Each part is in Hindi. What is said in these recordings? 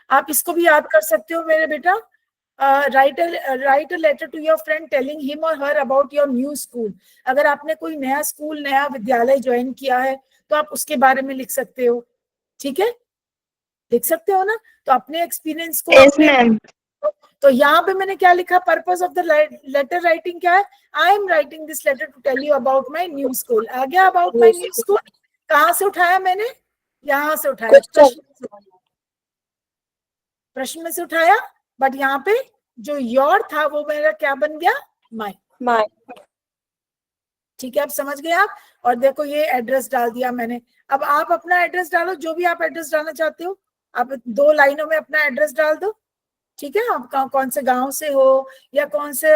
आप इसको भी याद कर सकते हो मेरे बेटा। Write a letter to your friend telling him or her about your new school. अगर आपने कोई नया स्कूल, नया विद्यालय ज्वाइन किया है तो आप उसके बारे में लिख सकते हो। ठीक है, लिख सकते हो ना। तो अपने एक्सपीरियंस को यस अपने, मैम। तो यहाँ पे मैंने क्या लिखा, purpose of the letter writing क्या है, I am writing this letter to tell you about my new school. आ गया अबाउट माई न्यू स्कूल। कहाँ से उठाया मैंने, यहाँ से उठाया, प्रश्न में से उठाया, बट यहाँ पे जो योर था वो मेरा क्या बन गया, माई। माय। ठीक है, अब समझ गए आप। और देखो ये एड्रेस डाल दिया मैंने। अब आप अपना एड्रेस डालो, जो भी आप एड्रेस डालना चाहते हो, आप 2 लाइनों में अपना एड्रेस डाल दो। ठीक है, आप कौन से गांव से हो या कौन से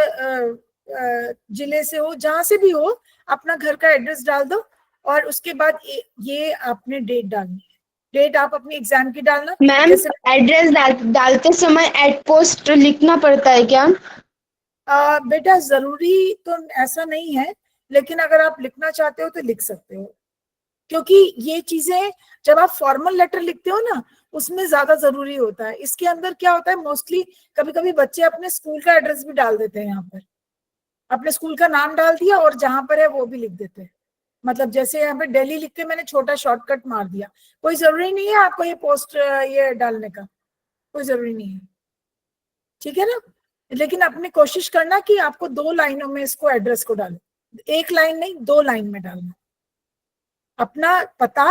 जिले से हो, जहां से भी हो, अपना घर का एड्रेस डाल दो। और उसके बाद ये आपने डेट डालनी है। डेट आप अपनी एग्जाम की डालना। मैम, जैसे एड्रेस डालते समय एट पोस्ट लिखना पड़ता है क्या? बेटा जरूरी तो ऐसा नहीं है, लेकिन अगर आप लिखना चाहते हो तो लिख सकते हो। क्योंकि ये चीजें जब आप फॉर्मल लेटर लिखते हो ना, उसमें ज्यादा जरूरी होता है। इसके अंदर क्या होता है, मोस्टली कभी कभी बच्चे अपने स्कूल का एड्रेस भी डाल देते हैं, यहाँ पर अपने स्कूल का नाम डाल दिया और जहां पर है वो भी लिख देते हैं। मतलब जैसे यहाँ पे दिल्ली लिख के मैंने छोटा शॉर्टकट मार दिया। कोई जरूरी नहीं है आपको ये पोस्ट ये डालने का, कोई जरूरी नहीं है। ठीक है ना। लेकिन अपनी कोशिश करना कि आपको 2 लाइनों में इसको एड्रेस को डालो, 1 लाइन नहीं, 2 लाइन में डालना। अपना पता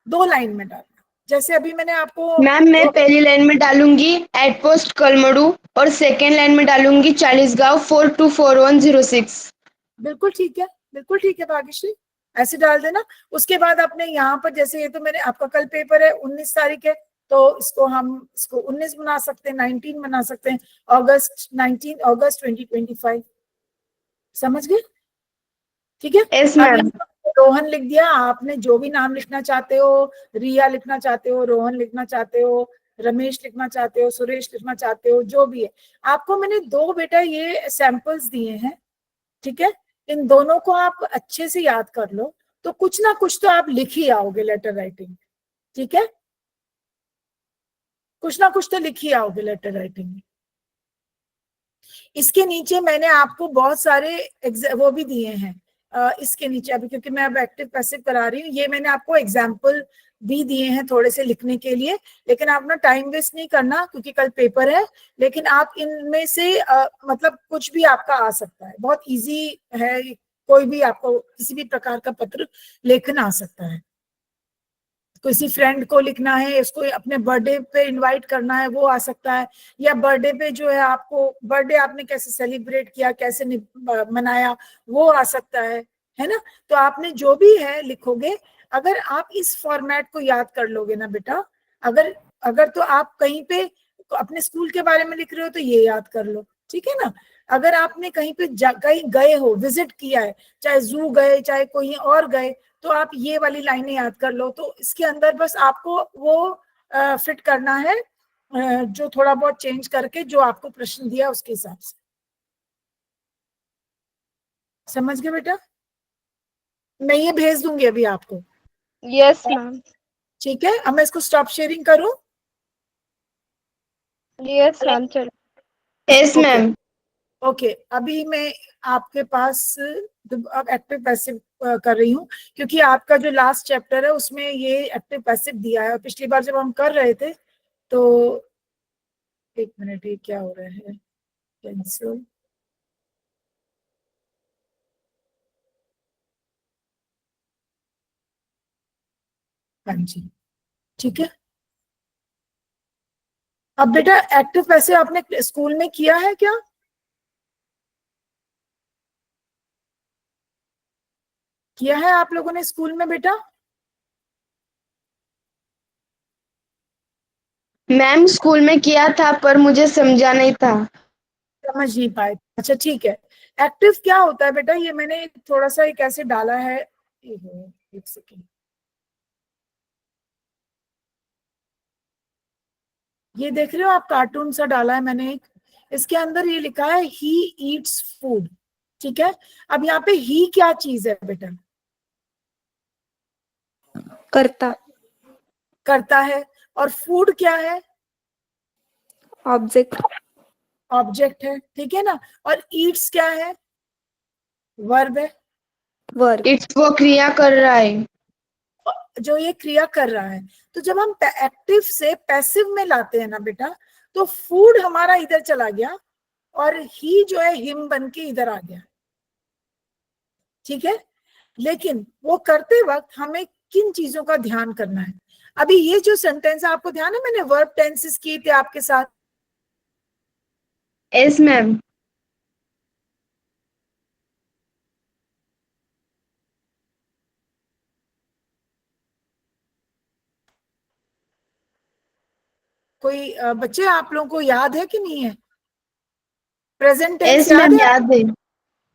2 लाइन में डालना। जैसे अभी मैंने आपको मैम, मैं पहली लाइन में डालूंगी एट पोस्ट कलमड़ू और सेकेंड लाइन में डालूंगी चालीसगांव 424106। बिल्कुल ठीक है, बिल्कुल ठीक है भाग्यश्री, ऐसे डाल देना। उसके बाद अपने यहाँ पर, जैसे ये तो मैंने आपका कल पेपर है 19 तारीख है, तो इसको हम इसको 19 बना सकते हैं, 19 बना सकते हैं, अगस्त 19 अगस्त 2025। समझ गए। ठीक है। यस अब मैम। यहाँ रोहन लिख दिया, आपने जो भी नाम लिखना चाहते हो, रिया लिखना चाहते हो, रोहन लिखना चाहते हो, रमेश लिखना चाहते हो, सुरेश लिखना चाहते हो, जो भी है। आपको मैंने 2 बेटा ये सैंपल्स दिए हैं। ठीक है, इन दोनों को आप अच्छे से याद कर लो, तो कुछ ना कुछ तो आप लिख ही आओगे लेटर राइटिंग। ठीक है, कुछ ना कुछ तो लिख ही आओगे लेटर राइटिंग में। इसके नीचे मैंने आपको बहुत सारे वो भी दिए हैं। इसके नीचे अभी, क्योंकि मैं अब एक्टिव पैसिव करा रही हूँ, ये मैंने आपको एग्जाम्पल भी दिए हैं थोड़े से लिखने के लिए। लेकिन आप ना टाइम वेस्ट नहीं करना, क्योंकि कल पेपर है। लेकिन आप इनमें से मतलब कुछ भी आपका आ सकता है, बहुत इजी है। कोई भी आपको किसी भी प्रकार का पत्र लेखन आ सकता है। किसी फ्रेंड को लिखना है, इसको अपने बर्थडे पे इनवाइट करना है, वो आ सकता है। या बर्थडे पे जो है, आपको बर्थडे आपने कैसे सेलिब्रेट किया, कैसे मनाया, वो आ सकता है ना। तो आपने जो भी है लिखोगे, अगर आप इस फॉर्मेट को याद कर लोगे ना बेटा, अगर अगर तो आप कहीं पे अपने स्कूल के बारे में लिख रहे हो तो ये याद कर लो। ठीक है ना। अगर आपने कहीं पे कहीं गए हो, विजिट किया है, चाहे जू गए, चाहे कोई और गए, तो आप ये वाली लाइनें याद कर लो। तो इसके अंदर बस आपको वो फिट करना है, जो थोड़ा बहुत चेंज करके, जो आपको प्रश्न दिया उसके हिसाब से। समझ गए बेटा। मैं ये भेज दूंगी अभी आपको। Yes ma'am. ठीक है, अब मैं इसको स्टॉप शेयरिंग करूं। यस मैम, चलो। Yes okay, ma'am. ओके। अभी मैं आपके पास अब एक्टिव पैसिव कर रही हूँ, क्योंकि आपका जो लास्ट चैप्टर है उसमें ये एक्टिव पैसिव दिया है। और पिछली बार जब हम कर रहे थे तो, 1 मिनट, ये क्या हो रहा है, कैंसिल। हाँ जी, ठीक है। अब बेटा एक्टिव पैसिव आपने स्कूल में किया है क्या? किया है आप लोगों ने स्कूल में बेटा? मैम, स्कूल में किया था पर मुझे समझा नहीं था। समझ नहीं पाए, अच्छा ठीक है। एक्टिव क्या होता है बेटा, ये मैंने थोड़ा सा एक ऐसे डाला है, एक सेकेंड, ये देख रहे हो आप, कार्टून सा डाला है मैंने एक। इसके अंदर ये लिखा है ही ईट्स फूड। ठीक है। अब यहाँ पे ही क्या चीज है बेटा? करता। करता है। और फूड क्या है? ऑब्जेक्ट। ऑब्जेक्ट है, ठीक है ना। और ईट्स क्या है? वर्ब है। वर्ब। इट्स वो क्रिया कर रहा है। जो ये क्रिया कर रहा है। तो जब हम एक्टिव से पैसिव में लाते हैं ना बेटा, तो फूड हमारा इधर चला गया और ही जो है हिम बन के इधर आ गया, ठीक है। लेकिन वो करते वक्त हमें किन चीजों का ध्यान करना है? अभी ये जो सेंटेंस है, आपको ध्यान है मैंने वर्ब टेंसेस किए थे आपके साथ। Yes ma'am. कोई बच्चे आप लोगों को याद है कि नहीं है? प्रेजेंट टेंस यस याद मैम, याद है।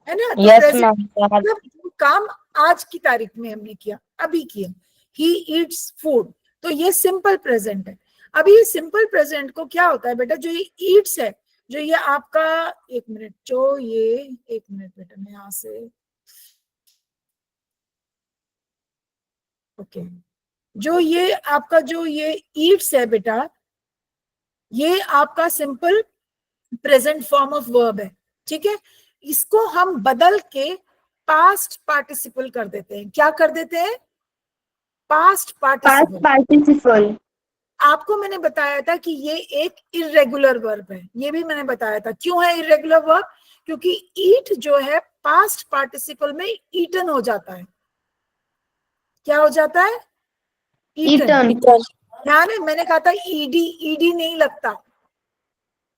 है ना। तो यस प्रेजेंट मैम। मतलब जो काम आज की तारीख में हमने किया, अभी किया, ही ईट्स फूड, तो ये सिंपल प्रेजेंट है। अभी ये सिंपल प्रेजेंट को क्या होता है बेटा, जो ये ईट्स है, जो ये आपका, एक मिनट, जो ये, एक मिनट बेटा, मैं यहां से, ओके, जो ये आपका जो ये ईट्स है बेटा, ये आपका simple present form of verb है, ठीक है। इसको हम बदल के पास्ट पार्टिसिपल कर देते हैं। क्या कर देते हैं? Past past participle. पार्टिसिपल। आपको मैंने बताया था कि ये एक इरेगुलर वर्ब है, ये भी मैंने बताया था। क्यों है इरेगुलर वर्ब? क्योंकि ईट जो है पास्ट पार्टिसिपल में ईटन हो जाता है। क्या हो जाता है? ईटन। ईटन। ध्यान है, मैंने कहा था ईडी, ईडी नहीं लगता,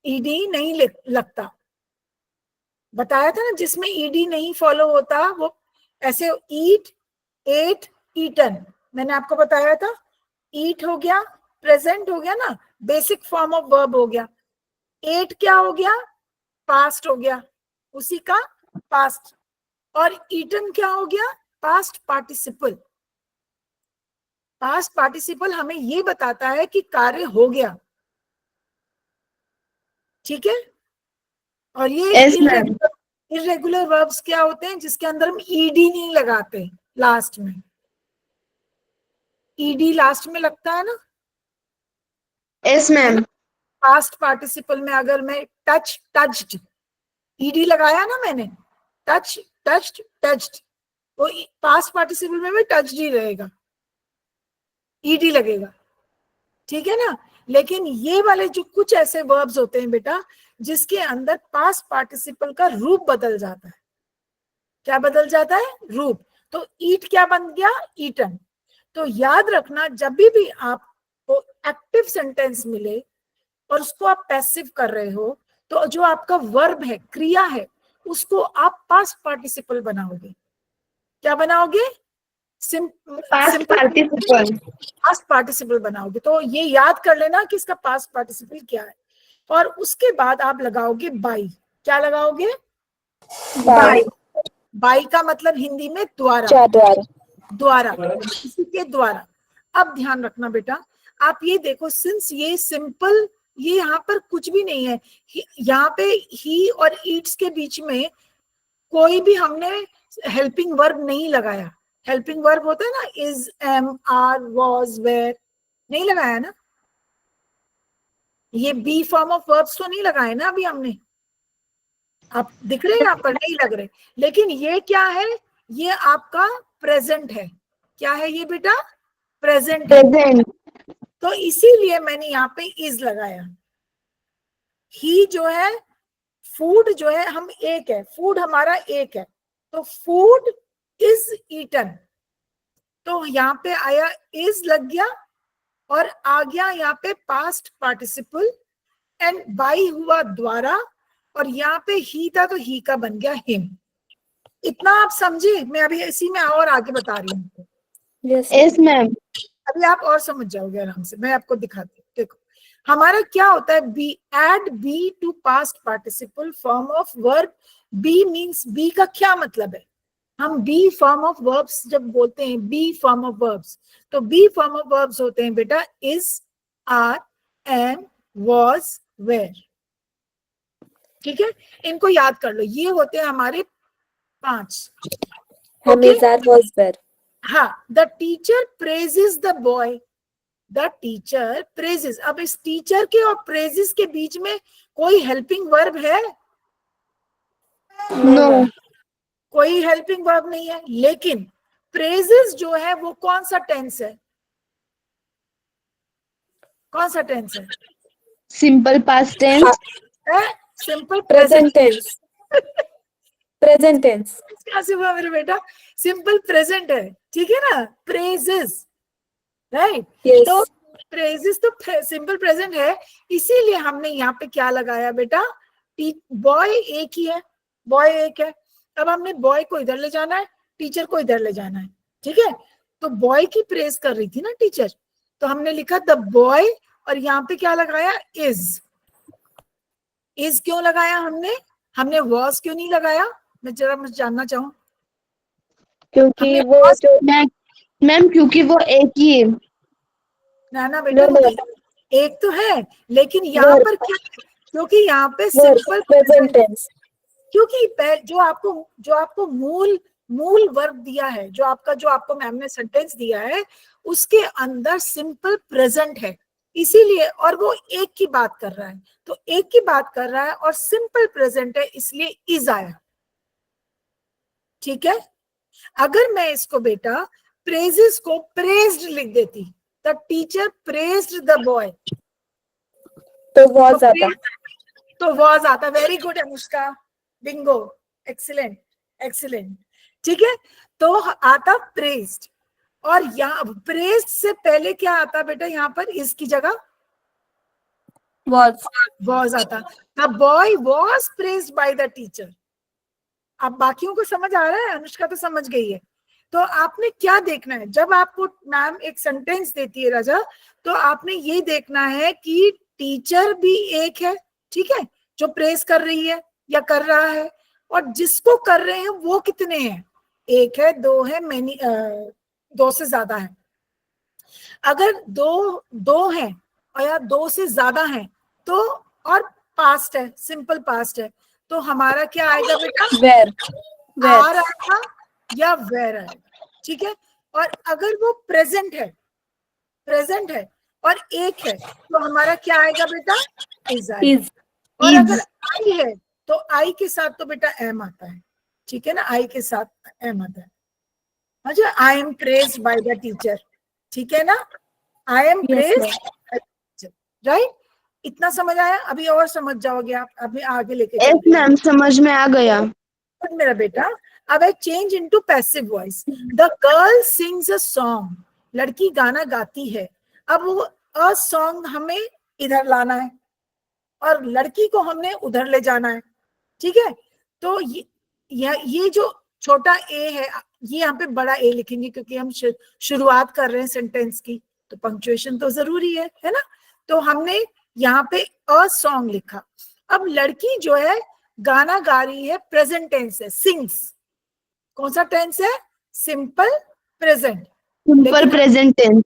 ईडी नहीं लगता, बताया था ना। जिसमें ईडी नहीं फॉलो होता वो ऐसे, ईट, एट, ईटन, मैंने आपको बताया था। ईट हो गया, प्रेजेंट हो गया ना, बेसिक फॉर्म ऑफ वर्ब हो गया। एट क्या हो गया? पास्ट हो गया, उसी का पास्ट। और ईटन क्या हो गया? Past participle. पास्ट पार्टिसिपल हमें ये बताता है कि कार्य हो गया, ठीक है। और ये यस मैम। इरेगुलर वर्ब्स क्या होते हैं? जिसके अंदर हम ईडी नहीं लगाते लास्ट में। ईडी लास्ट में लगता है ना, यस है ना। मैम। पास्ट पार्टिसिपल में अगर मैं टच, टच्ड, ईडी लगाया ना मैंने, टच, टच्ड, टच्ड, वो पास्ट पार्टिसिपल में भी टच्ड ही रहेगा, ईडी लगेगा, ठीक है ना। लेकिन ये वाले जो कुछ ऐसे वर्ब्स होते हैं बेटा, जिसके अंदर पास्ट पार्टिसिपल का रूप बदल जाता है। क्या बदल जाता है? रूप। तो ईट क्या बन गया? ईटन। तो याद रखना, जब भी आपको एक्टिव सेंटेंस मिले और उसको आप पैसिव कर रहे हो, तो जो आपका वर्ब है, क्रिया है, उसको आप पास्ट पार्टिसिपल बनाओगे। क्या बनाओगे? Past simple participle. Past participle बनाओगे। तो ये याद कर लेना कि इसका पास्ट पार्टिसिपल क्या है। और उसके बाद आप लगाओगे बाई। क्या लगाओगे? बाय। बाई का मतलब हिंदी में द्वारा, द्वारा। द्वारा, किसी के द्वारा। अब ध्यान रखना बेटा, आप ये देखो, सिंस ये सिंपल, ये यहाँ पर कुछ भी नहीं है, यहाँ पे ही और ईट्स के बीच में कोई भी हमने हेल्पिंग वर्ब नहीं लगाया। हेल्पिंग वर्ब होता है ना, is, am, are, was, were, नहीं लगाया ना। ये बी फॉर्म ऑफ वर्ब्स तो नहीं लगाए ना अभी हमने। आप दिख रहे हैं यहाँ पर? नहीं लग रहे। लेकिन ये क्या है? ये आपका प्रेजेंट है। क्या है ये बेटा? प्रेजेंट है। प्रेजेंट। तो इसीलिए मैंने यहाँ पे इज लगाया। ही जो है, फूड जो है, हम एक है, फूड हमारा एक है, तो फूड इज ईटन। तो यहाँ पे आया, इज लग गया और आ गया यहाँ पे पास्ट पार्टिसिपल, एंड बाई हुआ द्वारा, और यहाँ पे ही था तो ही का बन गया हिम। इतना आप समझे? मैं अभी इसी में और आगे बता रही हूँ। Yes ma'am. अभी आप और समझ जाओगे आराम से, मैं आपको दिखाती हूँ। देखो हमारा क्या होता है, be, add be to past participle form of verb. Be means, be का क्या मतलब है? हम बी फॉर्म ऑफ वर्ब्स जब बोलते हैं, बी फॉर्म ऑफ वर्ब्स, तो बी फॉर्म ऑफ वर्ब्स होते हैं बेटा is, are, am, was, were, ठीक है। इनको याद कर लो, ये होते हैं हमारे 5। हम, इज, आर, वॉज, वेयर। हाँ, the teacher praises the boy. The teacher praises. अब इस टीचर के और प्रेजेस के बीच में कोई हेल्पिंग वर्ब है? नो। कोई हेल्पिंग वर्ब नहीं है। लेकिन प्रेजेस जो है वो कौन सा टेंस है? कौन सा टेंस है? Simple past tense. Simple present present. Tense, present tense. क्या से हुआ मेरे बेटा? सिंपल प्रेजेंट है, ठीक है ना? Praises, right? यस, तो प्रेजेस तो सिंपल प्रेजेंट है, इसीलिए हमने यहाँ पे क्या लगाया बेटा? बॉय एक ही है, बॉय एक है। अब हमने बॉय को इधर ले जाना है, टीचर को इधर ले जाना है, ठीक है? तो बॉय की प्रेज कर रही थी ना टीचर, तो हमने लिखा द बॉय, और यहाँ पे क्या लगाया? इज। इज क्यों लगाया हमने? हमने वॉज क्यों नहीं लगाया? मैं जरा मुझे जानना चाहूँ। क्योंकि हमने वो was, जो मैम क्योंकि वो एक ही है। ना बेटा नो वो नो एक तो है, लेकिन यहाँ वर्ब, पर क्या है? क्योंकि यहाँ पे verb simple present present, tense. क्योंकि जो आपको मूल मूल वर्ब दिया है, जो आपको मैम ने सेंटेंस दिया है, उसके अंदर सिंपल प्रेजेंट है, इसीलिए। और वो एक की बात कर रहा है, तो एक की बात कर रहा है और सिंपल प्रेजेंट है, इसलिए इज आया, ठीक है? अगर मैं इसको बेटा प्रेजेस को प्रेज्ड लिख देती, the teacher praised the boy, तो तो वॉज आता। तो वॉज आता। Very good Anushka, Bingo, excellent, excellent, ठीक है? तो आता प्रेज्ड, और यहाँ प्रेज्ड से पहले क्या आता बेटा? यहाँ पर इस की जगह वॉज आता। The boy was praised by the teacher. अब बाकियों को समझ आ रहा है? अनुष्का तो समझ गई है। तो आपने क्या देखना है जब आपको मैम एक सेंटेंस देती है राजा, तो आपने ये देखना है कि टीचर भी एक है, ठीक है, जो प्रेस कर रही है या कर रहा है, और जिसको कर रहे हैं वो कितने हैं? एक है, दो है, मैनी, दो से ज्यादा है। अगर दो दो है और या दो से ज्यादा है, तो और पास्ट है, सिंपल पास्ट है, तो हमारा क्या आएगा बेटा? Were, are were. आएगा या वेर आएगा, ठीक है? और अगर वो प्रेजेंट है, प्रेजेंट है और एक है, तो हमारा क्या आएगा बेटा? इज आएगा। इज, और अगर इज। आई है, तो आई के साथ तो बेटा एम आता है, ठीक है ना? आई के साथ एम आता है। अच्छा, I am praised by the teacher, ठीक है ना? I am yes praised, ma'am. Right? इतना समझ आया? अभी और समझ जाओगे आप, अभी आगे लेके यस चलते हैं। मैम समझ में आ गया। Good, मेरा बेटा। अब है change into passive voice. The girl sings a song, लड़की गाना गाती है। अब वो अ सॉन्ग हमें इधर लाना है और लड़की को हमने उधर ले जाना है, ठीक है? तो ये जो छोटा ए है, ये यहाँ पे बड़ा ए लिखेंगे, क्योंकि हम शुरुआत कर रहे हैं सेंटेंस की, तो पंक्चुएशन तो जरूरी है ना? तो हमने यहाँ पे अ सॉन्ग लिखा। अब लड़की जो है गाना गा रही है, प्रेजेंट टेंस है, सिंग्स। कौन सा टेंस है? Simple present. Simple present tense.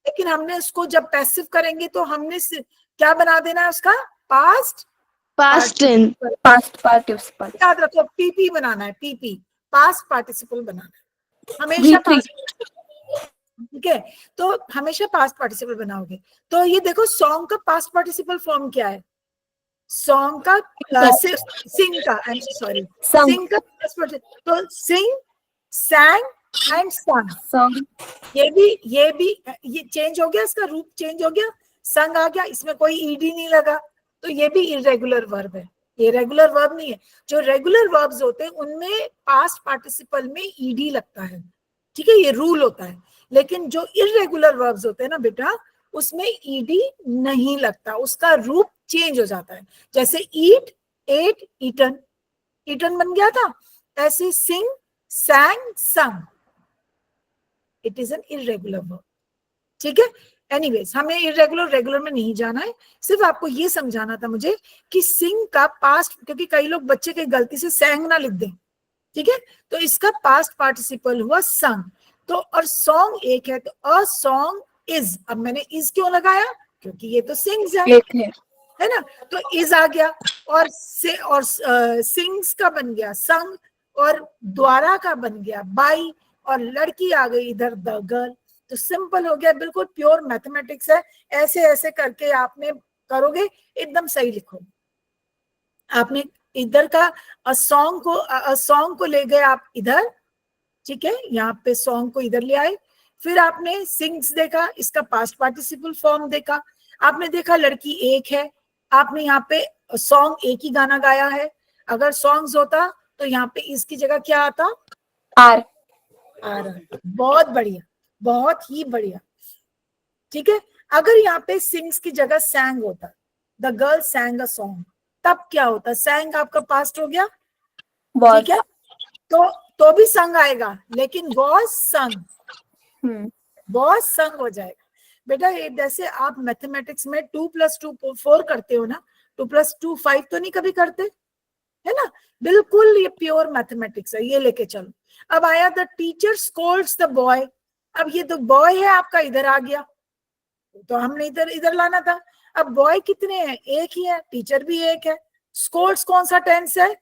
लेकिन हमने उसको जब पैसिव करेंगे तो हमने क्या बना देना है उसका? Past past tense. Participle. Past participle. याद रखो, पीपी बनाना है, पीपी, पास्ट पार्टिसिपल बनाना है, हमेशा V3। पास्ट, ठीक है? तो हमेशा पास्ट पार्टिसिपल बनाओगे। तो ये देखो, सॉन्ग का पास्ट पार्टिसिपल फॉर्म क्या है? सॉन्ग का सिंग का, आई एम सॉरी, संग, सिंग का पास्ट पार्टिसिपल, तो सिंग, सैंग एंड संग। संग। ये चेंज हो गया, इसका रूप चेंज हो गया, संग आ गया, इसमें कोई ईडी नहीं लगा, तो ये भी इरेगुलर वर्ब है, ये रेगुलर वर्ब नहीं है। जो रेगुलर वर्ब्स होते हैं उनमें पास्ट पार्टिसिपल में ईडी लगता है, ठीक है, ये रूल होता है। लेकिन जो इरेगुलर वर्ब्स होते हैं ना बेटा, उसमें ईडी नहीं लगता, उसका रूप चेंज हो जाता है। जैसे ईट, एट, ईटन, ईटन बन गया था। ऐसे सिंग, सैंग, संग, it is an irregular verb, ठीक है? एनीवेज, हमें इरेगुलर रेगुलर में नहीं जाना है, सिर्फ आपको ये समझाना था मुझे कि सिंग का पास्ट, क्योंकि कई लोग बच्चे के गलती से सैंग ना लिख दें, ठीक है? तो इसका पास्ट पार्टिसिपल हुआ संग। तो और सॉन्ग एक है, तो अ सॉन्ग इज। अब मैंने इज क्यों लगाया? क्योंकि ये तो सिंग्स एक है ना? तो इज आ गया, और सिंग्स का बन गया संग, और द्वारा का बन गया बाई, और लड़की आ गई इधर द गर्ल। तो सिंपल हो गया, बिल्कुल प्योर मैथमेटिक्स है। ऐसे ऐसे करके आपने करोगे एकदम सही लिखोगे। आपने इधर का सॉन्ग को ले गए आप इधर, ठीक है, यहाँ पे सॉन्ग को इधर ले आए। फिर आपने सिंग्स देखा, इसका पास्ट पार्टिसिपल फॉर्म देखा। आपने देखा लड़की एक है, आपने यहाँ पे सॉन्ग एक ही गाना गाया है। अगर सॉन्ग्स होता तो यहाँ पे इसकी जगह क्या आता? आर। आ रहा। बहुत बढ़िया, बहुत ही बढ़िया, ठीक है। अगर यहाँ पे सिंग्स की जगह सैंग होता, द गर्ल सैंग अ सॉन्ग, तब क्या होता? सैंग आपका पास्ट हो गया, ठीक है, तो भी संग आएगा, लेकिन वॉज संग, वॉज संग हो जाएगा। बेटा ये जैसे आप मैथमेटिक्स में 2 + 2 4 करते हो ना, 2 + 2 5 तो नहीं कभी करते, है ना? बिल्कुल ये प्योर मैथमेटिक्स है, ये लेके चलो। अब आया the teacher Scholz the boy. अब ये तो बॉय है आपका इधर आ गया, तो हमने इधर इधर लाना था। अब बॉय कितने हैं? एक ही है, टीचर भी एक है। स्कोल्ड्स कौन सा टेंस है?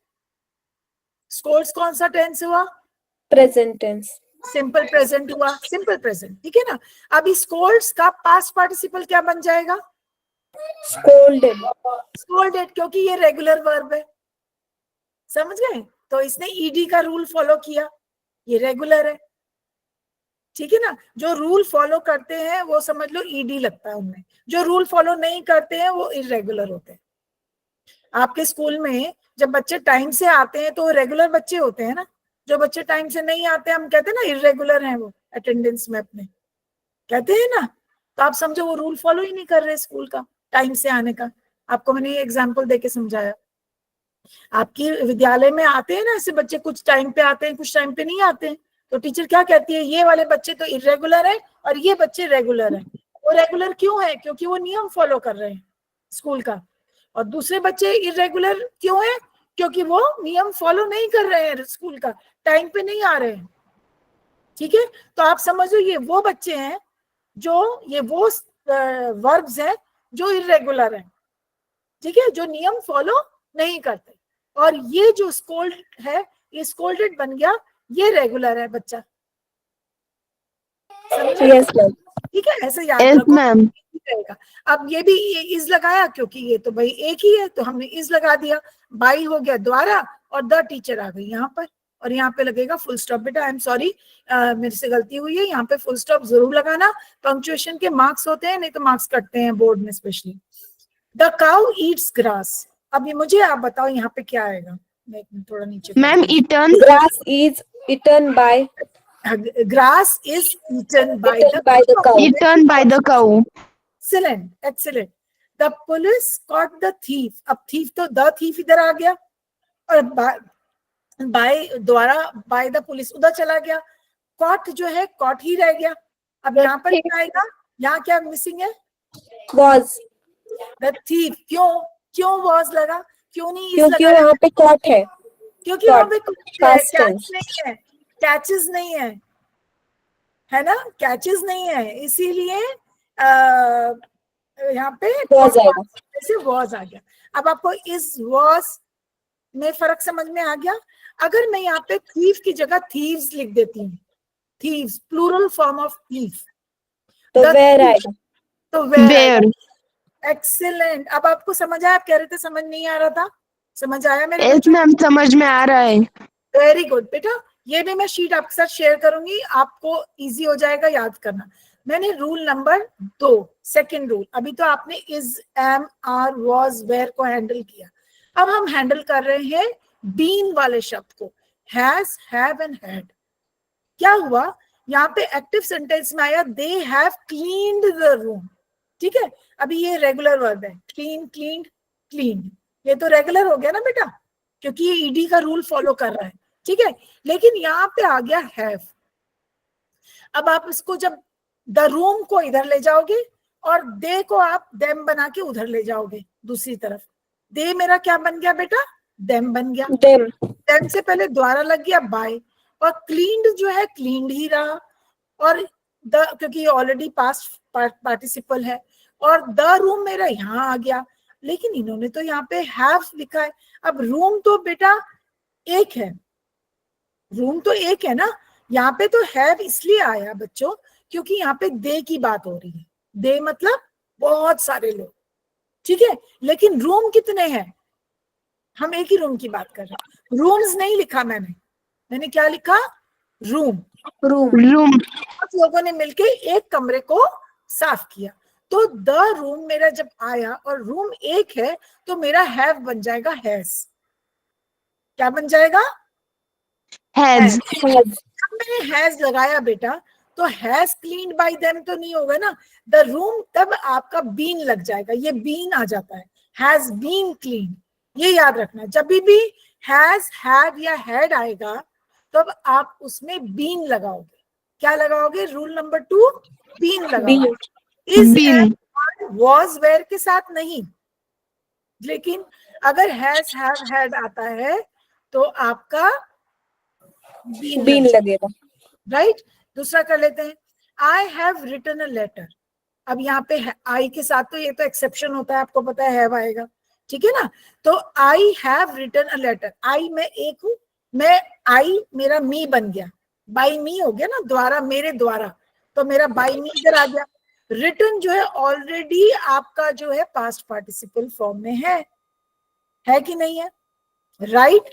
स्कोल्ड्स कौन सा टेंस हुआ? Present tense. सिंपल प्रेजेंट हुआ, सिंपल प्रेजेंट, ठीक है ना। अभी स्कोल्ड्स का पास्ट पार्टिसिपल क्या बन जाएगा? स्कोल्डेड। स्कोल्डेड, क्योंकि ये रेगुलर वर्ब है, समझ गए? तो इसने ईडी का रूल फॉलो किया, ये रेगुलर है, ठीक है ना। जो रूल फॉलो करते हैं वो समझ लो ईडी लगता है उनमें, जो रूल फॉलो नहीं करते हैं वो इरेगुलर होते हैं। आपके स्कूल में जब बच्चे टाइम से आते हैं तो रेगुलर बच्चे होते हैं ना, जो बच्चे टाइम से नहीं आते हम कहते हैं ना इरेगुलर हैं, वो अटेंडेंस में अपने कहते हैं ना। तो आप समझो वो रूल फॉलो ही नहीं कर रहे स्कूल का, टाइम से आने का। आपको मैंने ये एग्जाम्पल देके समझाया। आपकी विद्यालय में आते हैं ना ऐसे बच्चे, कुछ टाइम पे आते हैं, कुछ टाइम पे नहीं आते हैं, तो टीचर क्या कहती है? ये वाले बच्चे तो इरेगुलर है और ये बच्चे रेगुलर है। वो रेगुलर क्यों है? क्योंकि वो नियम फॉलो कर रहे हैं स्कूल का। और दूसरे बच्चे इरेगुलर क्यों है? क्योंकि वो नियम फॉलो नहीं कर रहे हैं स्कूल का, टाइम पे नहीं आ रहे हैं, ठीक है। तो आप समझो ये वो बच्चे हैं जो, ये वो वर्ब्स हैं जो इरेगुलर हैं, ठीक है, जो नियम फॉलो नहीं करते। और ये जो स्कोल्ड है, ये स्कोल्डेड बन गया, ये रेगुलर है बच्चा, यस मैम। ठीक है, ऐसे याद यस रखो मैम। रहेगा। अब ये भी इज लगाया क्योंकि ये तो भाई एक ही है, तो हमने इज लगा दिया, बाई हो गया द्वारा, और द टीचर आ गई यहाँ पर, और यहाँ पे लगेगा फुल स्टॉप। बेटा आई एम सॉरी, मेरे से गलती हुई है, यहाँ पे फुल स्टॉप जरूर लगाना, पंक्चुएशन के मार्क्स होते हैं, नहीं तो मार्क्स कटते हैं बोर्ड में specially. The cow Yeats grass. अब ये मुझे आप बताओ यहाँ पे क्या आएगा? मैं थोड़ा नीचे, ma'am eaten. Grass is eaten by grass is eaten by the the cow. Eaten by the cow. Excellent, excellent. The police caught the thief. अब थीफ तो द थीफ इधर आ गया, और बाय द्वारा बाय द पुलिस उधर चला गया, कॉट जो है कॉट ही रह गया। अब यहाँ पर क्या आएगा? यहाँ क्या मिसिंग है? was, the thief. क्यों वॉज लगा? क्यों नहीं इज क्योंकि लगा? वहाँ पे caught है। क्योंकि वहां पे Past कैच tense. नहीं है, कैचेस नहीं है ना, कैचेस नहीं है, इसीलिए यहाँ पे Was आएगा। ऐसे वॉज आ गया। अब आपको इस वॉज में फर्क समझ में आ गया? अगर मैं यहाँ पे थीफ की जगह थीव्स लिख देती हूँ, thieves plural form of thief, तो where आएगा। तो वेयर Where? एक्सीलेंट। अब आपको समझ आया? आप कह रहे थे समझ नहीं आ रहा था, समझ आया मेरे यस बच्चों? मैम, समझ में आ रहा है। वेरी गुड बेटा, ये भी मैं शीट आपके साथ शेयर करूंगी, आपको इजी हो जाएगा याद करना। मैंने रूल नंबर 2, सेकंड रूल, अभी तो आपने is, am, are, was, were को हैंडल किया। अब हम हैंडल कर रहे हैं बीन वाले शब्द को, हैज, हैव एंड हैड। क्या हुआ? यहाँ पे एक्टिव सेंटेंस में आया they have cleaned the room, ठीक है। अभी ये रेगुलर वर्ब है, क्लीन, क्लीन्ड, क्लीन्ड, ये तो रेगुलर हो गया ना बेटा, क्योंकि ये ईडी का रूल फॉलो कर रहा है, ठीक है। लेकिन यहाँ पे आ गया हैव। अब आप इसको जब द रूम को इधर ले जाओगे और दे को आप देम बना के उधर ले जाओगे दूसरी तरफ, दे मेरा क्या बन गया बेटा? देम बन गया। them, देम से पहले द्वारा लग गया बाय, और क्लीन्ड जो है क्लीन्ड ही रहा, और द क्योंकि ऑलरेडी पास्ट पार्टिसिपल है, और द रूम मेरा यहाँ आ गया, लेकिन इन्होंने तो यहाँ पे हैव लिखा है। अब रूम तो बेटा एक है, रूम तो एक है ना, यहाँ पे तो हैव इसलिए आया बच्चों क्योंकि यहाँ पे दे की बात हो रही है। दे मतलब बहुत सारे लोग, ठीक है, लेकिन रूम कितने हैं? हम एक ही रूम की बात कर रहे हैं। रूम्स नहीं लिखा मैंने क्या लिखा? रूम। रूम। कुछ लोगों ने मिलके एक कमरे को साफ किया, तो द रूम मेरा जब आया और रूम एक है तो मेरा हैव बन जाएगा हैज। क्या बन जाएगा? हैज। जब मैंने हैज लगाया बेटा, तो हैज क्लीन्ड बाय देम तो नहीं होगा ना, द रूम, तब आपका बीन लग जाएगा, ये बीन आ जाता है, हैज बीन क्लीन। ये याद रखना, जब भी हैज, हैड या हैड आएगा तब आप उसमें बीन लगाओगे। क्या लगाओगे? रूल नंबर 2, बीन लगाओगे। Is been. वॉज वेयर के साथ नहीं, लेकिन अगर हैज, हैव, हैड आता है तो आपका बीन लगेगा। राइट। दूसरा कर लेते हैं, I have written a letter. अब यहाँ पे आई के साथ तो ये तो एक्सेप्शन होता है, आपको पता है हैव आएगा, ठीक है ना। तो I have written a letter, I मैं एक हूं, मैं आई मेरा मी बन गया, बाई मी हो गया ना, द्वारा, मेरे द्वारा, तो मेरा बाई मी इधर आ गया। रिटन जो है ऑलरेडी आपका जो है पास्ट पार्टिसिपल फॉर्म में है कि नहीं है? Right,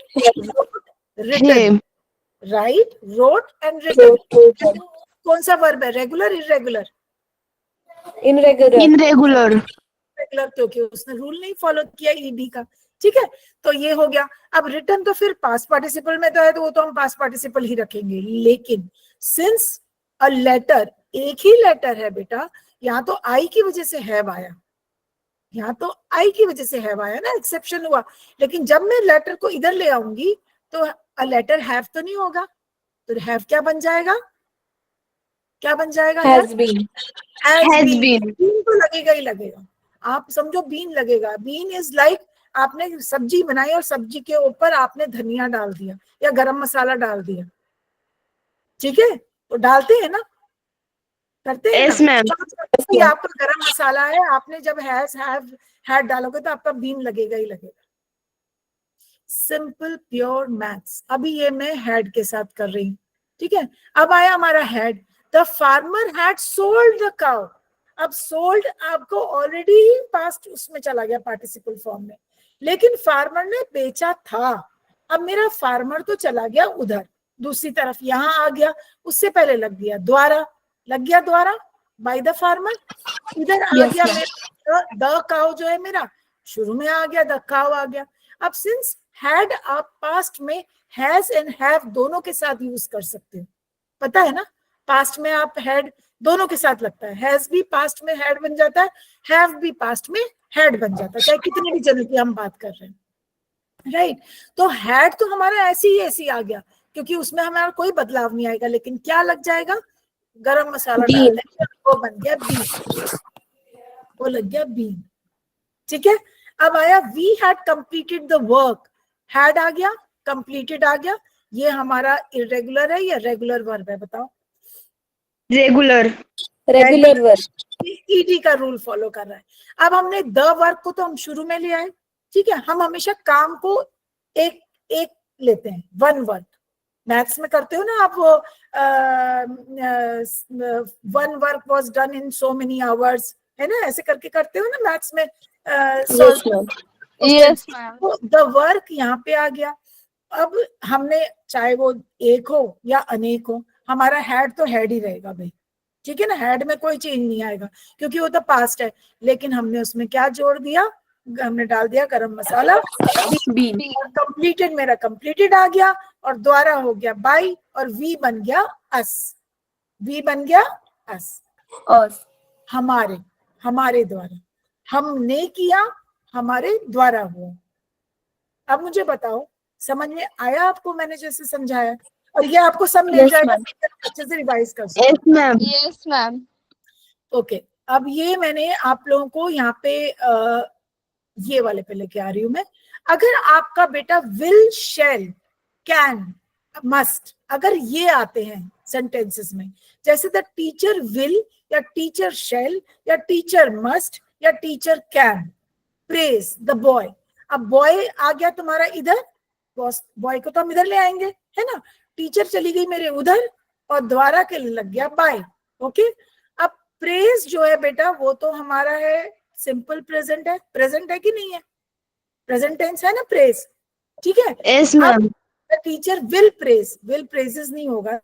written, right, wrote and written. कौन सा वर्ब है? Regular, irregular? इनरेगुलर। रेगुलर, क्योंकि उसने रूल नहीं फॉलो किया ईडी का, ठीक है। तो ये हो गया। अब रिटन तो फिर पास्ट पार्टिसिपल में तो है, तो वो तो हम पास्ट पार्टिसिपल ही रखेंगे, लेकिन सिंस अ लेटर, एक ही लेटर है बेटा, यहाँ तो आई की वजह से हैव आया, यहाँ तो आई की वजह से हैव आया ना, एक्सेप्शन हुआ। लेकिन जब मैं लेटर को इधर ले आऊंगी तो अ लेटर हैव तो नहीं होगा, तो हैव क्या बन जाएगा? क्या बन जाएगा? Has been. Has been. Been तो लगेगा ही लगेगा, आप समझो बीन लगेगा। बीन इज लाइक आपने सब्जी बनाई और सब्जी के ऊपर आपने धनिया डाल दिया या गरम मसाला डाल दिया, ठीक है, तो डालते हैं ना, करते हैं यस ना। मैम। तो ये आपका गरम मसाला है, आपने जब हैज, हैव, हैड डालोगे तो आपका बीन लगेगा ही लगेगा। Simple pure maths. अभी ये मैं हैड के साथ कर रही हूँ, ठीक है। अब आया हमारा had, the farmer had sold the cow. अब सोल्ड आपको ऑलरेडी ही पास्ट उसमें चला गया पार्टिसिपल फॉर्म में, लेकिन फार्मर ने बेचा था। अब मेरा फार्मर तो चला गया उधर दूसरी तरफ, यहां आ गया, उससे पहले लग गया द्वारा, लग गया द्वारा बाय द फार्मर, इधर आ गया मेरा द काउ जो है मेरा शुरू में आ गया, द काउ आ गया। अब सिंस हैड आप पास्ट में हैज एंड हैव दोनों के साथ यूज कर सकते हो, पता है ना, पास्ट में आप हैड दोनों के साथ लगता है, हैज भी पास्ट में हैड बन जाता है, हैव भी पास्ट में हैड बन जाता है, चाहे कितने भी जनों की हम बात कर रहे हैं, राइट। तो हैड तो हमारा ऐसे ही आ गया, क्योंकि उसमें हमारा कोई बदलाव नहीं आएगा, लेकिन क्या लग जाएगा? गरम मसाला डालना है, वो बन गया बीन, वो लग गया बीन, ठीक है। अब आया we had completed the work, had आ गया, कंप्लीटेड आ गया, ये हमारा इरेगुलर है या रेगुलर वर्ब है? बताओ। रेगुलर। Regular verb. ईडी का रूल फॉलो कर रहा है। अब हमने द वर्ब को तो हम शुरू में ले आए, ठीक है, हम हमेशा काम को एक एक लेते हैं, वन वर्क। मैथ्स में करते हो ना आप, वो one work was done in so many hours, है ना, ऐसे करके करते हो ना मैथ्स में। Yes ma'am. द वर्क यहाँ पे आ गया। अब हमने चाहे वो एक हो या अनेक हो, हमारा हैड तो हैड ही रहेगा भाई, ठीक है ना, हैड में कोई चेंज नहीं आएगा क्योंकि वो तो पास्ट है। लेकिन हमने उसमें क्या जोड़ दिया? हमने डाल दिया गरम मसाला, बीन। कंप्लीटेड मेरा कंप्लीटेड आ गया, और द्वारा हो गया बाई, और वी बन गया अस, वी बन गया अस, हमारे, हमारे द्वारा, हमने किया, हमारे द्वारा हुआ। अब मुझे बताओ, समझ में आया आपको मैंने जैसे समझाया? और ये आपको सब मिल जाएगा, अच्छे से रिवाइज कर सकते। Yes ma'am. Yes ma'am. Okay, अब ये मैंने आप लोगों को यहाँ पे ये वाले पे लेके आ रही हूं मैं। अगर आपका बेटा विल, शैल, कैन, मस्ट, अगर ये आते हैं सेंटेंसेस में, जैसे द टीचर विल या टीचर शैल या टीचर मस्ट या teacher can praise the boy. अब बॉय आ गया तुम्हारा इधर, बॉय को तो हम इधर ले आएंगे, है ना। टीचर चली गई मेरे उधर, और द्वारा के लिए लग गया बाय, ओके, अब प्रेज जो है बेटा वो तो हमारा है सिंपल प्रेजेंट है, प्रेजेंट है कि नहीं है, प्रेजेंट टेंस है ना प्रेज, ठीक है। यस अब ma'am. Teacher will praise, will praises नहीं होगा,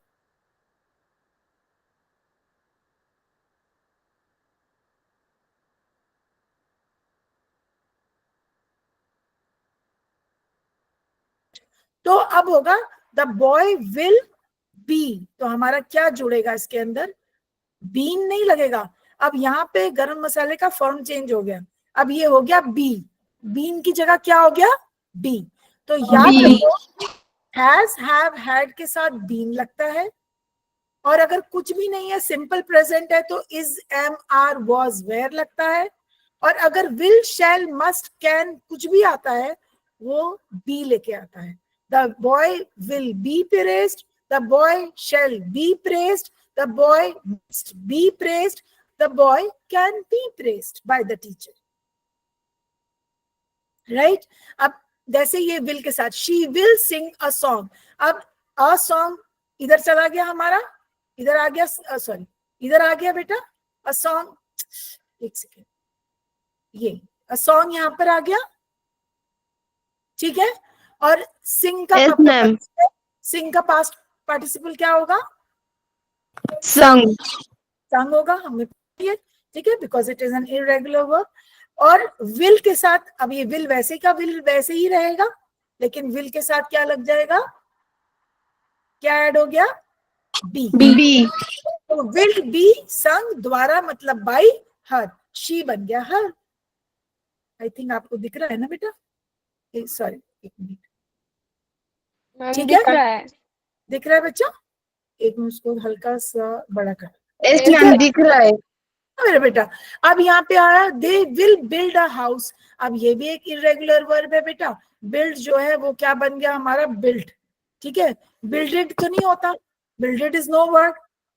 तो अब होगा द बॉय विल बी, तो हमारा क्या जुड़ेगा इसके अंदर, बीन नहीं लगेगा। अब यहाँ पे गरम मसाले का फॉर्म चेंज हो गया, अब ये हो गया बी, बीन की जगह क्या हो गया बी, तो याद बी। रखो हैज हैव हैड के साथ बीन लगता है, और अगर कुछ भी नहीं है सिंपल प्रेजेंट है तो is am are was were लगता है, और अगर विल शैल मस्ट कैन कुछ भी आता है वो बी लेके आता है। The boy will be praised, the boy shall be praised, the boy must be praised, the boy can be praised by the teacher, right. अब जैसे ये विल के साथ she will sing a song, अब अ सॉन्ग इधर चला गया हमारा, इधर आ गया, सॉरी इधर आ गया बेटा अ सॉन्ग, एक सेकेंड, ये अ सॉन्ग यहां पर आ गया, ठीक है। और सिंग का यस मैम। सिंग का पास्ट पार्टिसिपल क्या होगा, संग। संग होगा, हमें ये ठीक है, because it is an irregular verb. और विल के साथ, अब ये विल वैसे का विल वैसे ही रहेगा, लेकिन विल के साथ क्या लग जाएगा, क्या ऐड हो गया बी, बी। तो विल बी संग द्वारा मतलब बाई हर, शी बन गया हर। आई थिंक आपको दिख रहा है ना बेटा, सॉरी एक मिनट, ठीक है, दिख रहा है बच्चा, एक मिनट उसको हल्का सा बड़ा कर, यस ठीक है मैम दिख रहा है। मेरा बेटा। अब यहाँ पे आया they will build a house, अब ये भी एक इरेगुलर वर्ब है बेटा, बिल्ड जो है वो क्या बन गया हमारा बिल्ड, ठीक है, बिल्डेड तो नहीं होता, बिल्डेड इज नो वर्ड,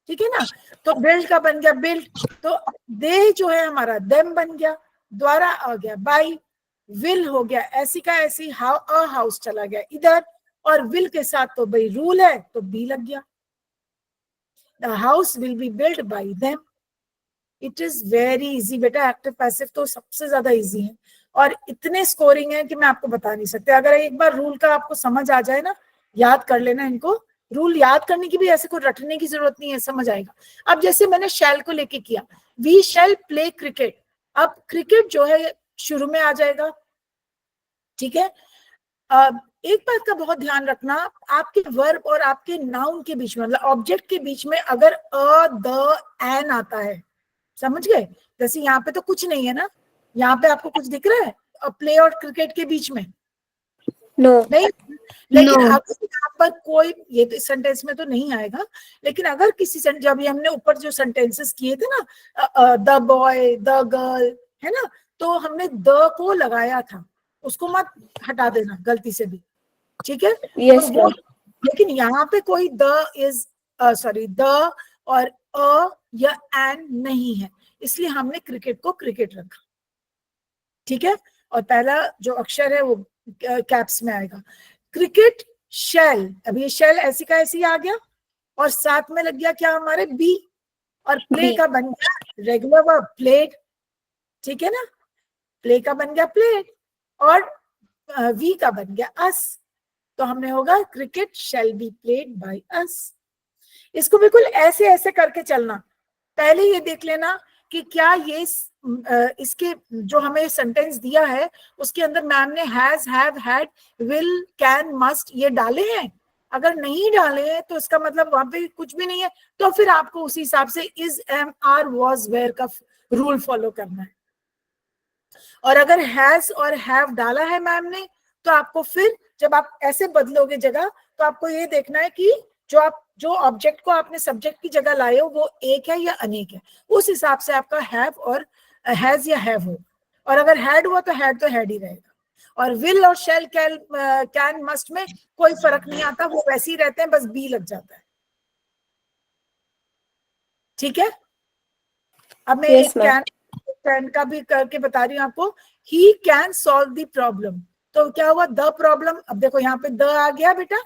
ठीक है ना, तो बिल्ड का बन गया बिल्ड, तो दे जो है हमारा देम बन गया, द्वारा आ गया बाई, विल हो गया ऐसी का ऐसी, अ हाउस चला गया इधर, और विल के साथ तो भाई रूल है तो बी लग गया, the house will be build by them. It is very easy बेटा, एक्टिव पैसिव तो सबसे ज्यादा इजी है, और इतने स्कोरिंग है कि मैं आपको बता नहीं सकते। अगर एक बार रूल का आपको समझ आ जाए ना, याद कर लेना इनको, रूल याद करने की भी ऐसे कोई रटने की जरूरत नहीं है, समझ आएगा। अब जैसे मैंने शैल को लेके किया, वी शैल प्ले क्रिकेट, अब क्रिकेट जो है शुरू में आ जाएगा, ठीक है। एक बात का बहुत ध्यान रखना, आपके वर्ब और आपके नाउन के बीच में, मतलब ऑब्जेक्ट के बीच में अगर अ द एन आता है, समझ गए, जैसे यहाँ पे तो कुछ नहीं है ना, यहाँ पे आपको कुछ दिख रहा है प्ले और क्रिकेट के बीच में, नो नहीं, लेकिन नो। अगर यहाँ पर कोई, ये तो इस सेंटेंस में तो नहीं आएगा, लेकिन अगर किसी जब ये हमने ऊपर जो सेंटेंसेस किए थे ना, द बॉय द गर्ल, है ना, तो हमने द को लगाया था, उसको मत हटा देना गलती से भी, ठीक है, तो यस वो, मैम। लेकिन यहाँ पे कोई द इज सॉरी द और अ या एन नहीं है, इसलिए हमने क्रिकेट को क्रिकेट रखा, ठीक है, और पहला जो अक्षर है वो कैप्स में आएगा। क्रिकेट शेल, अब ये शेल ऐसी का ऐसी आ गया, और साथ में लग गया क्या हमारे बी, और प्ले बी। का बन गया रेगुलर वर्ब प्लेड, ठीक है ना, प्ले का बन गया प्लेड, और वी का बन गया अस, तो हमने होगा cricket shall be played by us. इसको बिल्कुल ऐसे ऐसे करके चलना, पहले ये देख लेना कि क्या ये इसके जो हमें सेंटेंस दिया है उसके अंदर मैम ने has have had will can must ये डाले हैं, अगर नहीं डाले हैं तो इसका मतलब वहां पे कुछ भी नहीं है, तो फिर आपको उसी हिसाब से is am are was were का रूल फॉलो करना है। और अगर हैज और हैव डाला है मैम ने, तो आपको फिर जब आप ऐसे बदलोगे जगह, तो आपको ये देखना है कि जो ऑब्जेक्ट को आपने सब्जेक्ट की जगह लाए हो वो एक है या अनेक है, उस हिसाब से आपका हैव और हैज या हैव हो, और अगर हैड हुआ तो हैड ही रहेगा। और विल और शेल कैन मस्ट में कोई फर्क नहीं आता, वो वैसे ही रहते हैं, बस बी लग जाता है, ठीक है। अब मैं यस एक मैम। कैन का भी करके बता रही हूँ आपको, he can solve the problem, तो क्या हुआ द प्रॉब्लम, अब देखो यहाँ पे द आ गया बेटा,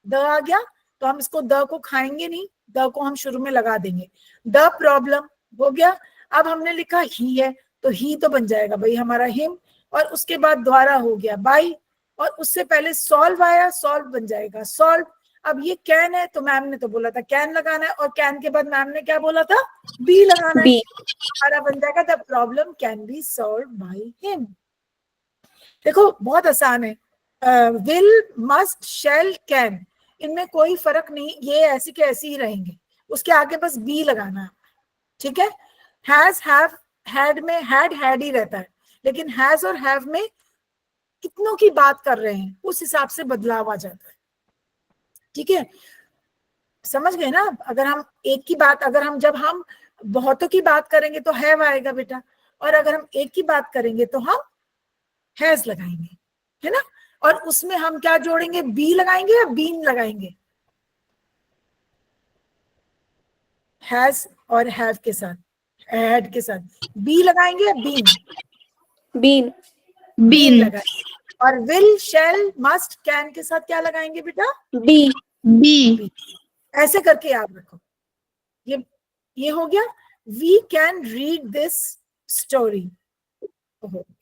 द आ गया, तो हम इसको द को खाएंगे नहीं, द को हम शुरू में लगा देंगे, द प्रॉब्लम हो गया। अब हमने लिखा ही है तो ही तो बन जाएगा भाई हमारा हिम, और उसके बाद द्वारा हो गया बाई, और उससे पहले सॉल्व आया, सॉल्व बन जाएगा सॉल्व। अब ये कैन है तो मैम ने तो बोला था कैन लगाना है, और कैन के बाद मैम ने क्या बोला था, बी लगाना है। बी। हमारा बन जाएगा the problem can be solve by him. देखो बहुत आसान है, विल, मस्ट, शैल, कैन, इनमें कोई फर्क नहीं, ये ऐसी के ऐसी ही रहेंगे, उसके आगे बस बी लगाना है, ठीक है। हैज, हैव, हैड में हैड ही रहता है, लेकिन हैज और हैव में कितनों की बात कर रहे हैं उस हिसाब से बदलाव आ जाता है, ठीक है। समझ गए ना? अगर हम एक की बात, अगर हम जब हम बहुतों की बात करेंगे तो हैव आएगा बेटा, और अगर हम एक की बात करेंगे तो हम हैज लगाएंगे, है ना। और उसमें हम क्या जोड़ेंगे, बी लगाएंगे या बीन लगाएंगे, हैज और हैव के साथ, हैड के साथ बी लगाएंगे या बीन, बीन। बीन। लगाएंगे। और विल, शैल, मस्ट, कैन के साथ क्या लगाएंगे बेटा, बी। बी। ऐसे करके याद रखो। ये हो गया, we can read this story,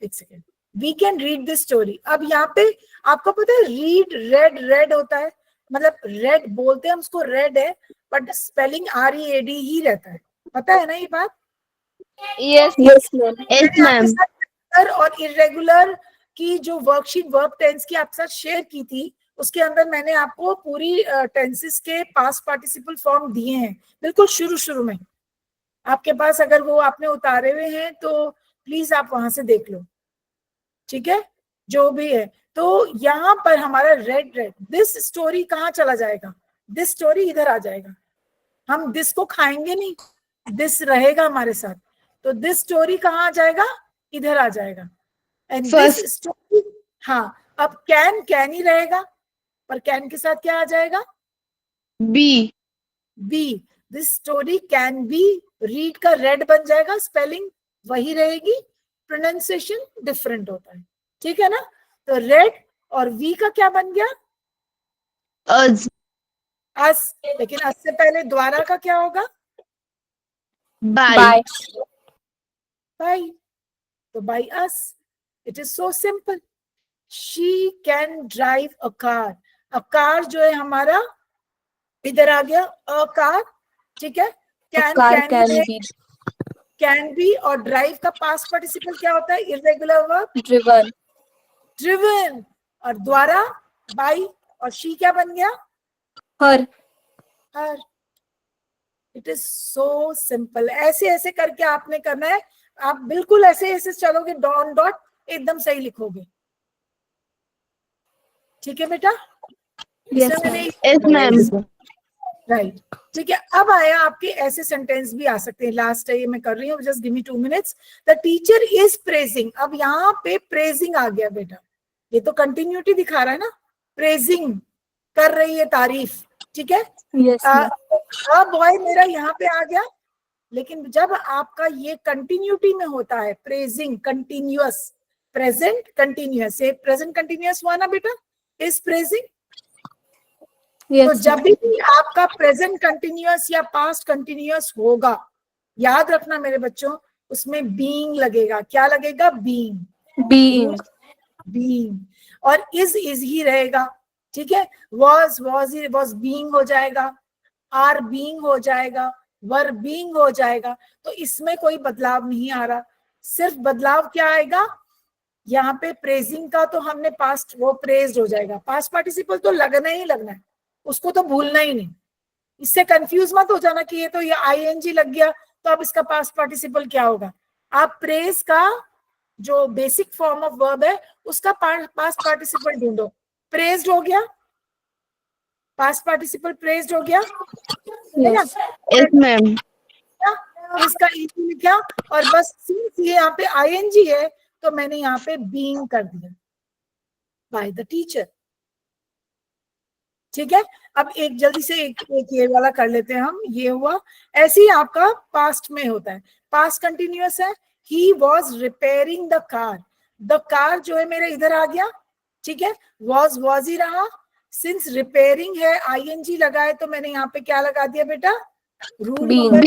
एक second, we can read this story. अब यहाँ पे आपको पता है रीड, रेड, रेड होता है, मतलब रेड बोलते हैं हम उसको, रेड है, बट स्पेलिंग READ ही रहता है, पता है ना ये बात। Yes yes ma'am. यस मैंने आपके मैम। साथ रेगुलर और इरेगुलर की जो वर्कशीट वर्ब टेंस की आपके साथ शेयर की थी, उसके अंदर मैंने आपको पूरी टेंसेस के पास्ट पार्टिसिपल फॉर्म दिए हैं, बिल्कुल शुरू शुरू में। आपके पास अगर वो आपने उतारे हुए हैं तो प्लीज आप वहां से देख लो, ठीक है, जो भी है। तो यहाँ पर हमारा रेड, रेड, दिस स्टोरी कहाँ चला जाएगा, दिस स्टोरी इधर आ जाएगा, हम दिस को खाएंगे नहीं, दिस रहेगा हमारे साथ, तो दिस स्टोरी कहाँ आ जाएगा, इधर आ जाएगा। एंड दिस फर्स्ट स्टोरी, हाँ, अब कैन, कैन ही रहेगा, पर कैन के साथ क्या आ जाएगा, be. Be, this story can be, read का रेड बन जाएगा, स्पेलिंग वही रहेगी, प्रोनाउंसिएशन डिफरेंट होता है, ठीक है ना। तो रेड और वी का क्या बन गया, अज। अस, लेकिन अस से पहले द्वारा का क्या होगा, बाय। बाय। बाई, तो by us, it is so simple. She can drive a car, a car जो है हमारा इधर आ गया, अ कार, ठीक है। कैन, कार कैन कैन ही, बी कैन बी, और ड्राइव का पास्ट पार्टिसिपल क्या होता है, इरेगुलर वर्ब, ड्रिवन। ड्रिवन, और द्वारा बाई, और शी क्या बन गया, हर। हर। इट इज सो सिंपल, ऐसे ऐसे करके आपने करना है, आप बिल्कुल ऐसे ऐसे चलोगे, डॉन डॉट एकदम सही लिखोगे, ठीक है बेटा। यस इसमें मैम। Yes ma'am. राइट, ठीक है। अब आया आपके ऐसे सेंटेंस भी आ सकते हैं, लास्ट है ये मैं कर रही हूँ, just give me 2 minutes. The teacher is praising, अब यहाँ पे प्रेजिंग आ गया बेटा, ये तो कंटिन्यूटी दिखा रहा है ना, प्रेजिंग कर रही है, तारीफ, ठीक है। Yes ma'am. अब बॉय मेरा यहाँ पे आ गया, लेकिन जब आपका ये कंटिन्यूटी में होता है, प्रेजिंग कंटिन्यूअस, प्रेजेंट कंटिन्यूअस, ये प्रेजेंट कंटिन्यूअस हुआ ना बेटा, इज प्रेजिंग। तो यस जब भी आपका प्रेजेंट कंटिन्यूअस या पास्ट कंटिन्यूअस होगा, याद रखना मेरे बच्चों, उसमें बीइंग लगेगा, क्या लगेगा, बीइंग, बीइंग। बीइंग, और इज ही रहेगा, ठीक है। वॉज वॉज बीइंग हो जाएगा, आर बीइंग हो जाएगा, वर बीइंग हो जाएगा। तो इसमें कोई बदलाव नहीं आ रहा, सिर्फ बदलाव क्या आएगा, यहाँ पे प्रेजिंग का तो हमने पास्ट, वो प्रेज्ड हो जाएगा, पास्ट पार्टिसिपल तो लगना ही लगना है, उसको तो भूलना ही नहीं। इससे कंफ्यूज मत हो जाना कि ये तो ये आईएनजी लग गया तो अब इसका पास्ट पार्टिसिपल क्या होगा। आप प्रेज का जो बेसिक फॉर्म ऑफ वर्ब है उसका पास्ट पार्टिसिपल ढूंढो, प्रेज्ड हो गया, पास्ट पार्टिसिपल प्रेज्ड हो गया, है ना। Yes ma'am. इसका इजी लिखा, और बस सिंस ये यहाँ पे आईएनजी है तो मैंने यहाँ पे बीइंग कर दिया, बाय द टीचर, ठीक है। अब एक जल्दी से एक ये वाला कर लेते हैं हम, ये हुआ। ऐसे ही आपका पास्ट में होता है, पास्ट कंटिन्यूअस है, he was repairing the car, the car जो है मेरे इधर आ गया, ठीक है, वॉज ही रहा, सिंस रिपेयरिंग है आईएनजी लगाए तो मैंने यहाँ पे क्या लगा दिया बेटा, रूल Being. नंबर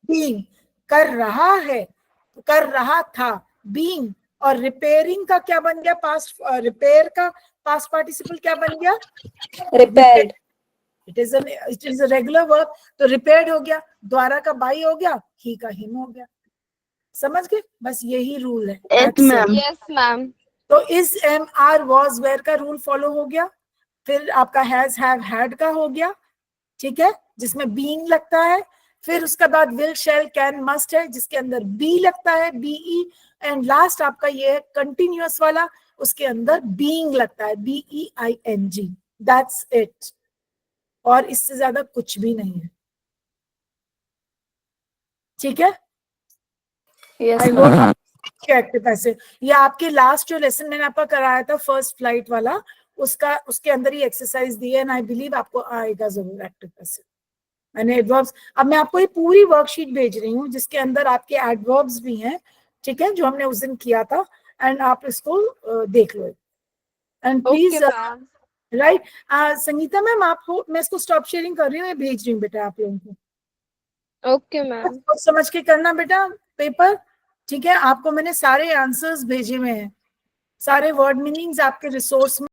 बीइंग, कर रहा है, कर रहा था, बीइंग, और रिपेयरिंग का क्या बन गया, पास्ट, रिपेयर का पास्ट पार्टिसिपल क्या बन गया, Repaired. It is a regular work, तो रिपेयर्ड हो गया, द्वारा का बाई हो गया, ही का हिम हो गया। समझ गए, बस यही रूल है। Yes, That's it. ma'am. Yes, ma'am. तो इस एम आर वॉज वेयर का रूल फॉलो हो गया, फिर आपका हैज हैव हैड का हो गया, ठीक है, जिसमें बीइंग लगता है, फिर उसके बाद विल शैल कैन मस्ट है जिसके अंदर बी लगता है, बीई, एंड लास्ट आपका ये है कंटिन्यूअस वाला, उसके अंदर बीइंग लगता है, BEING। दैट्स इट, और इससे ज्यादा कुछ भी नहीं है, ठीक है। Yes, I ma'am. hope active passive, ये आपके लास्ट जो लेसन मैंने आपका कराया था फर्स्ट फ्लाइट वाला, उसका उसके अंदर ही एक्सरसाइज दी है, एंड आई बिलीव आपको आएगा जरूर एक्टिव पैसिव। मैंने एडवर्ब्स, अब मैं आपको ये पूरी वर्कशीट भेज रही हूँ जिसके अंदर आपके एडवर्ब्स भी हैं, ठीक है, जो हमने उस दिन किया था, एंड आप इसको देख लो, and Okay, please, ma'am. Right. Sangeeta ma'am, आपको मैं इसको स्टॉप शेयरिंग कर रही हूँ, ये भेज रही हूँ बेटा आप लोगों को, Okay, ma'am. सोच समझ के करना बेटा पेपर, ठीक है। आपको मैंने सारे आंसर्स भेजे हुए हैं, सारे वर्ड मीनिंग्स आपके रिसोर्स में